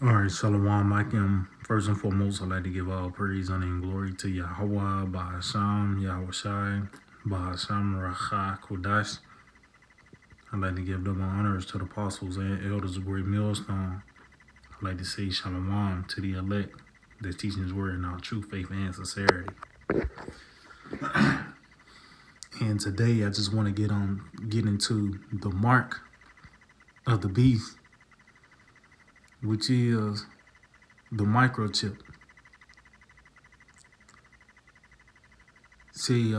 All right, Shalom, Mike. First and foremost, I'd like to give all praise, honor, and glory to Yahweh, Bahasham, Yahweh Shai, Bahasham, Racha, Kodash. I'd like to give double honors to the apostles and elders of Great Millstone. I'd like to say Shalom to the elect that's teaching His word in our true faith and sincerity. And today, I just want to get into the mark of the beast, which is the microchip. See,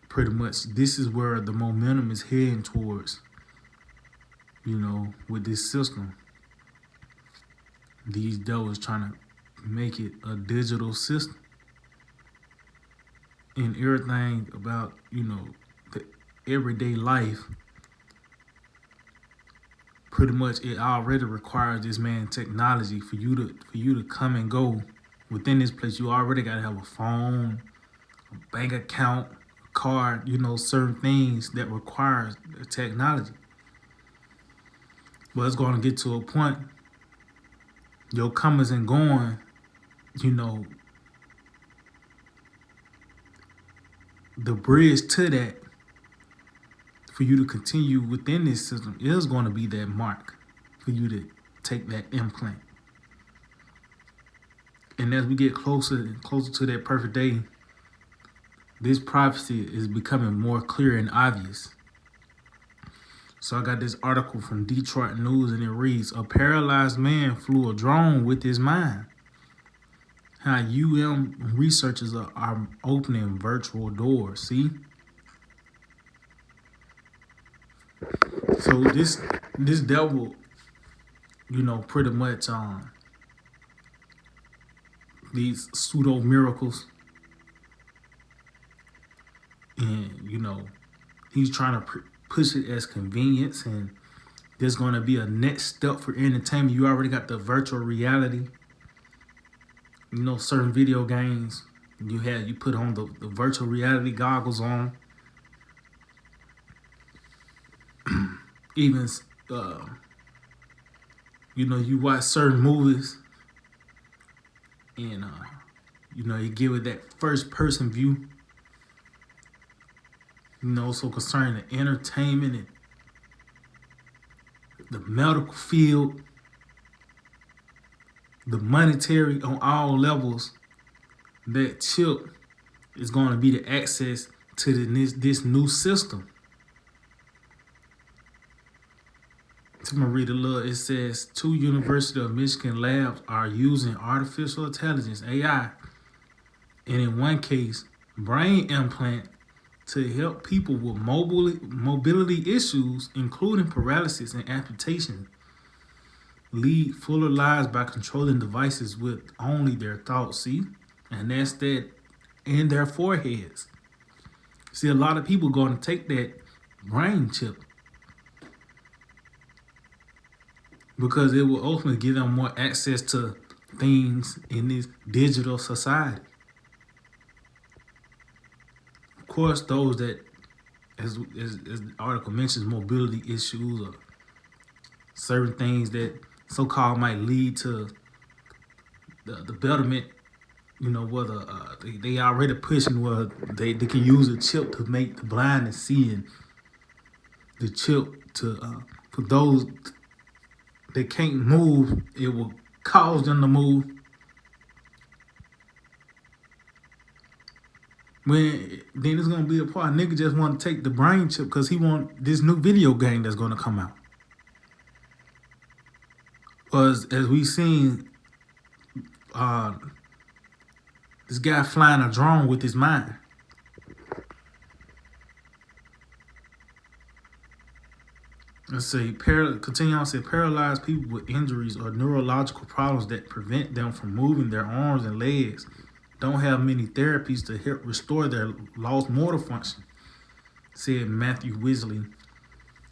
pretty much this is where the momentum is heading towards, with this system. These devils trying to make it a digital system. And everything about, the everyday life, pretty much it already requires this man technology for you to come and go within this place. You already gotta have a phone, a bank account, a card, certain things that requires the technology. But it's gonna get to a point, your comings and going, you know, the bridge to that for you to continue within this system is going to be that mark for you to take that implant. And as we get closer and closer to that perfect day, this prophecy is becoming more clear and obvious. So I got this article from Detroit News, and it reads, a paralyzed man flew a drone with his mind. How researchers are opening virtual doors. See? So this devil, pretty much these pseudo miracles, and he's trying to push it as convenience, and there's going to be a next step for entertainment. You already got the virtual reality. Certain video games, you put on the virtual reality goggles on. Even you watch certain movies, and you give it that first person view. So concerning the entertainment and the medical field, the monetary on all levels, that chip is going to be the access to this new system. So I'm going to read a little. It says, 2 University of Michigan labs are using artificial intelligence, AI, and in one case, brain implant to help people with mobility issues, including paralysis and amputation, lead fuller lives by controlling devices with only their thoughts. See? And that's that in their foreheads. See, a lot of people going to take that brain chip because it will ultimately give them more access to things in this digital society. Of course, those that, as the article mentions, mobility issues or certain things that so-called might lead to the betterment, whether they already pushing where they can use a chip to make the blind and see, and the chip to for those that can't move, it will cause them to move. When then it's gonna be a part. Nigga just want to take the brain chip because he want this new video game that's gonna come out. As we seen, this guy flying a drone with his mind. Let's say continue on to say, paralyzed people with injuries or neurological problems that prevent them from moving their arms and legs don't have many therapies to help restore their lost motor function, said Matthew Wisley,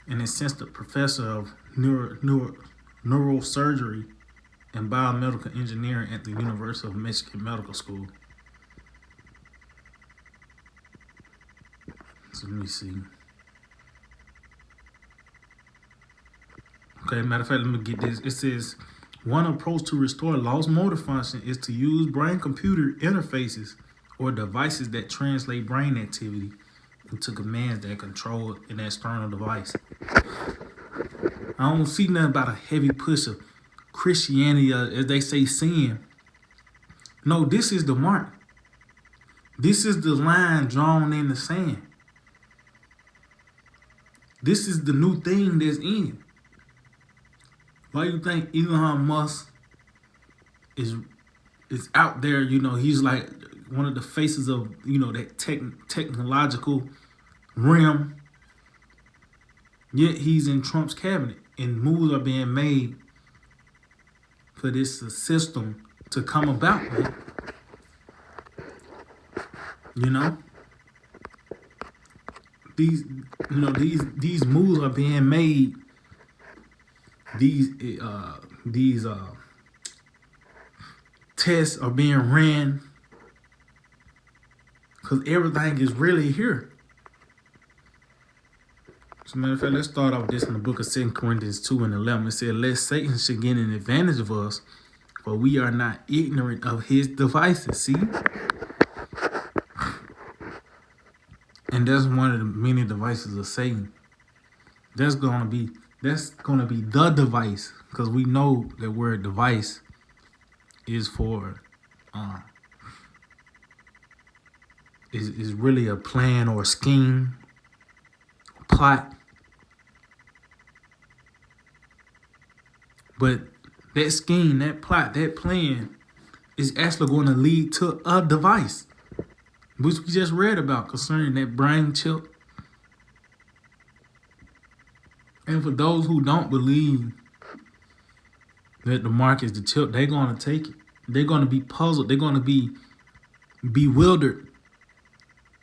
an assistant professor of neurosurgery and biomedical engineering at the University of Michigan Medical School. So let me see. Okay, matter of fact, let me get this. It says, One approach to restore lost motor function is to use brain-computer interfaces or devices that translate brain activity into commands that control an external device. I don't see nothing about a heavy push of Christianity, as they say, sin. No, this is the mark. This is the line drawn in the sand. This is the new thing that's in. Why you think Elon Musk is out there? You know, he's like one of the faces of, you know, that technological realm. Yet he's in Trump's cabinet, and moves are being made for this system to come about, man. You know, these moves are being made. These tests are being ran because everything is really here. As a matter of fact, let's start off this in the book of 2 Corinthians 2:11. It said, "Lest Satan should gain an advantage of us, for we are not ignorant of his devices." See? And that's one of the many devices of Satan. That's gonna be the device, because we know that word device is for is really a plan or a scheme, a plot. But that scheme, that plot, that plan is actually going to lead to a device, which we just read about concerning that brain chip. And for those who don't believe that the mark is the chip, they're going to take it. They're going to be puzzled. They're going to be bewildered,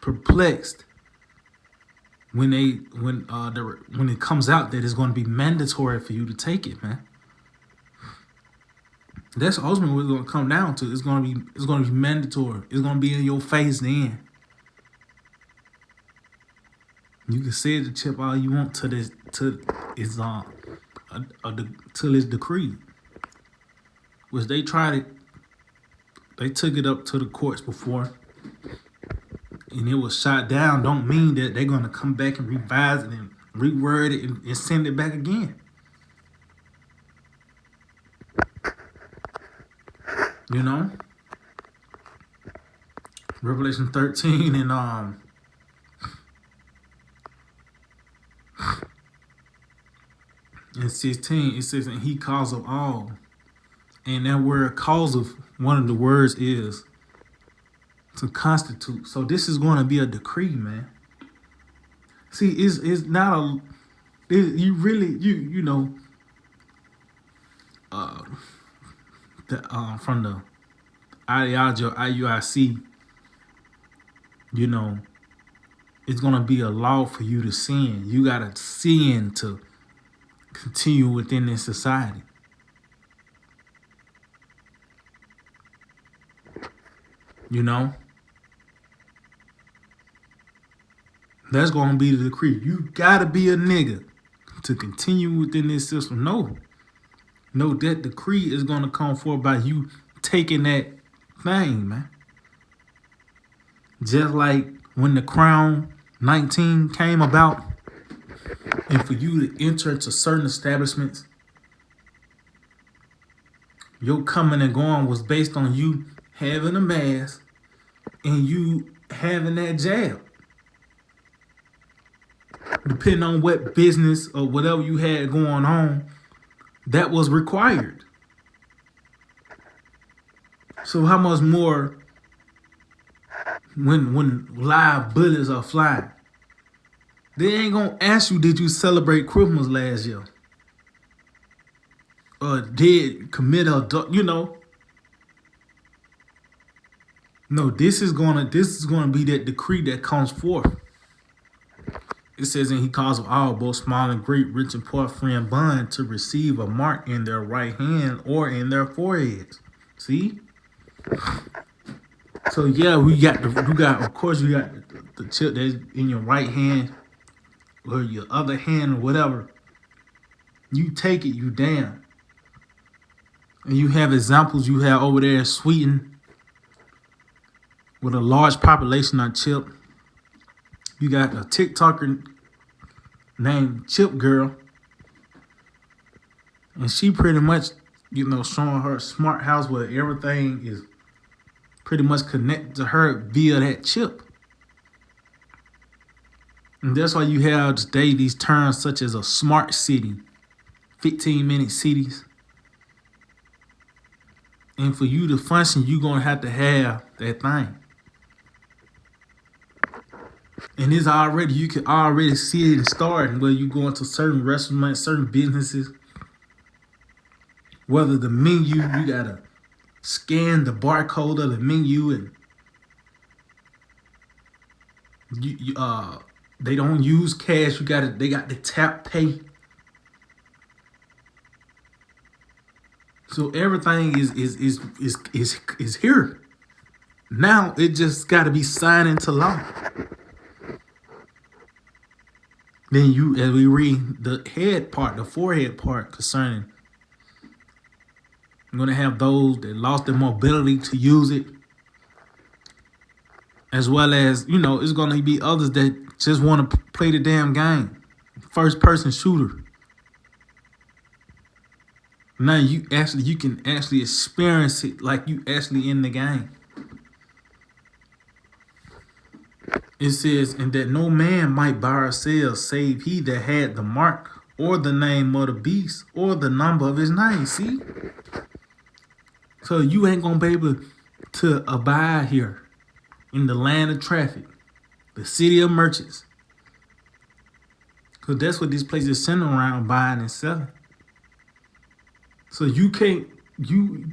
perplexed when it comes out that it's going to be mandatory for you to take it, man. That's ultimately what it's going to come down to. It's going to be mandatory. It's going to be in your face then. You can say the chip all you want till it's decreed. Which they tried it. They took it up to the courts before, and it was shot down. Don't mean that they're going to come back and revise it and reword it and send it back again. You know, Revelation 13 and 16, it says, "And he cause of all." And that word cause of, one of the words is to constitute. So this is going to be a decree, man. See, it's not a, you really, you know, from the ideology of IUIC, you know, it's going to be a law for you to sin. You got to sin to continue within this society. You know? That's going to be the decree. You got to be a nigga to continue within this system. No, that decree is going to come forth by you taking that thing, man. Just like when the Crown 19 came about, and for you to enter into certain establishments, your coming and going was based on you having a mask and you having that jab. Depending on what business or whatever you had going on, that was required. So how much more when live bullets are flying? They ain't gonna ask you, did you celebrate Christmas last year? Or did commit adult, you know? No, this is gonna be that decree that comes forth. It says, "And he calls of all, both small and great, rich and poor, free and bond, to receive a mark in their right hand or in their foreheads." See? So yeah, of course you got the chip that's in your right hand or your other hand or whatever. You take it, you damn. And you have examples you have over there in Sweden with a large population on chip. You got a TikToker named Chip Girl. And she pretty much, showing her smart house where everything is pretty much connected to her via that chip. And that's why you have today these terms such as a smart city, 15-minute cities. And for you to function, you're going to have that thing. And it's already, you can already see it starting where you go into certain restaurants, certain businesses. Whether the menu, you got to scan the barcode of the menu, and they don't use cash. They got the tap pay. So everything is here. Now it just got to be signed into law. Then as we read the forehead part concerning, I'm going to have those that lost their mobility to use it. As well as, it's going to be others that just want to play the damn game. First person shooter. Now you can actually experience it like you actually in the game. It says, and that no man might buy or sell save he that had the mark or the name of the beast or the number of his name. See? So you ain't going to be able to abide here in the land of traffic, the city of merchants. Because that's what this place is centered around, buying and selling. So you can't, you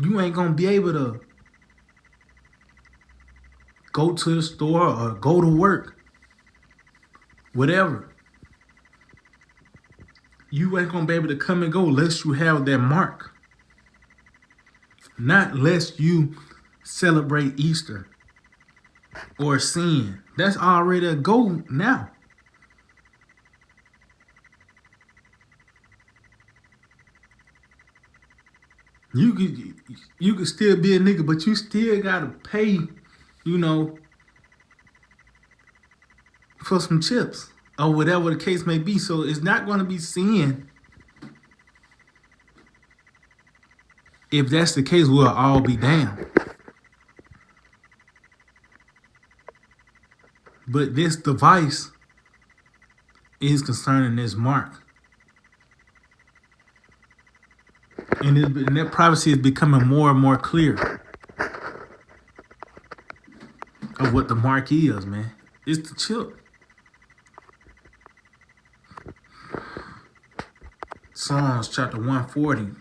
ain't going to be able to go to the store or go to work, whatever. You ain't going to be able to come and go unless you have that mark. Not lest you celebrate Easter or sin. That's already a go now. You could still be a nigga, but you still gotta pay, for some chips or whatever the case may be. So it's not gonna be sin. If that's the case, we'll all be damned. But this device is concerning this mark. And that privacy is becoming more and more clear of what the mark is, man. It's the chip. Psalms chapter 140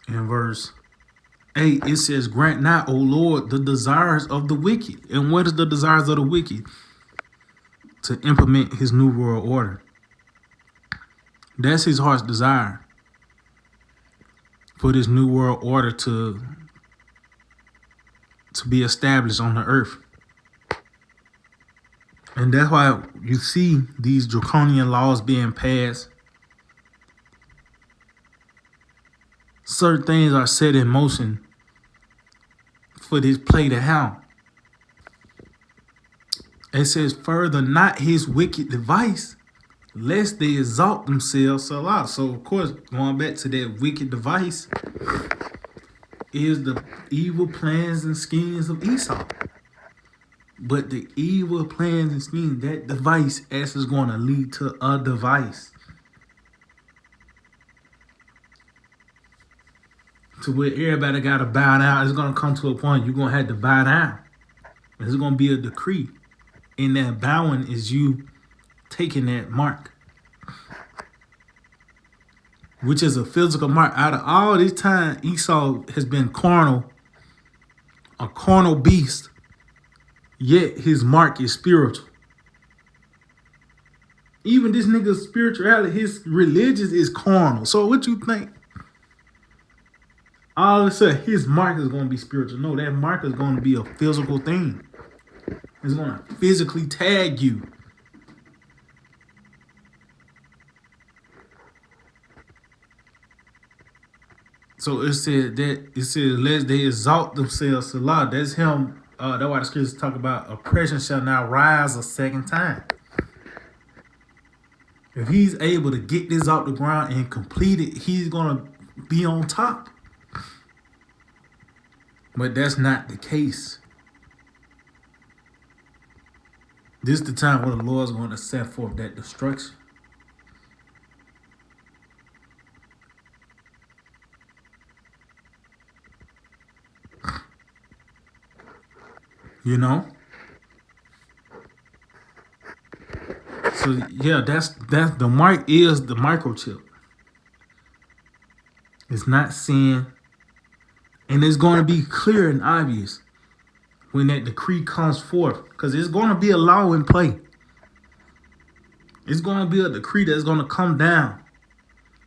and verse 8, it says, grant not, O Lord, the desires of the wicked. And what is the desires of the wicked? To implement his new world order. That's his heart's desire, for this new world order to be established on the earth. And that's why you see these draconian laws being passed. Certain things are set in motion for this play to happen. It says, further not his wicked device, lest they exalt themselves so loud. So, of course, going back to that wicked device is the evil plans and schemes of Esau. But the evil plans and schemes, that device actually is going to lead to a device. To where everybody got to bow down. It's going to come to a point you're going to have to bow down. There's going to be a decree. And that bowing is you taking that mark, which is a physical mark. Out of all this time, Esau has been carnal, a carnal beast, yet his mark is spiritual. Even this nigga's spirituality, his religion is carnal. So what you think? All of a sudden, his mark is going to be spiritual. No, that mark is going to be a physical thing. It's going to physically tag you. So it said lest they exalt themselves to law. That's him. That's why the scriptures talk about oppression shall now rise a second time. If he's able to get this off the ground and complete it, he's gonna be on top. But that's not the case. This is the time where the Lord's going to set forth that destruction. You know? So yeah, that's the mark is the microchip. It's not sin. And it's going to be clear and obvious when that decree comes forth. Because it's going to be a law in play. It's going to be a decree that's going to come down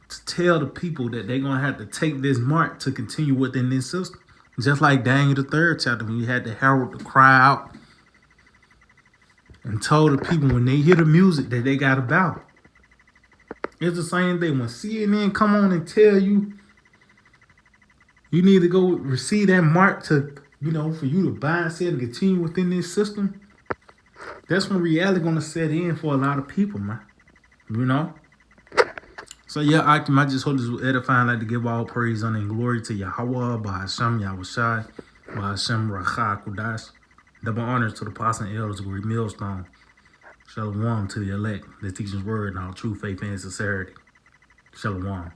to tell the people that they're going to have to take this mark to continue within this system. Just like Daniel the 3rd chapter, when you had the herald to cry out and told the people when they hear the music that they got to bow. It's the same thing. When CNN come on and tell you you need to go receive that mark to, for you to buy and sell and continue within this system, that's when reality going to set in for a lot of people, man. So yeah, I just hope this will edify. I'd like to give all praise, honor, and glory to Yahweh, Bahasham Yahushai, Bahasham Racha Kudash. Double honors to the apostles and elders of Great Millstone. Shalom to the elect, the teaching's word, and all true faith and sincerity. Shalom.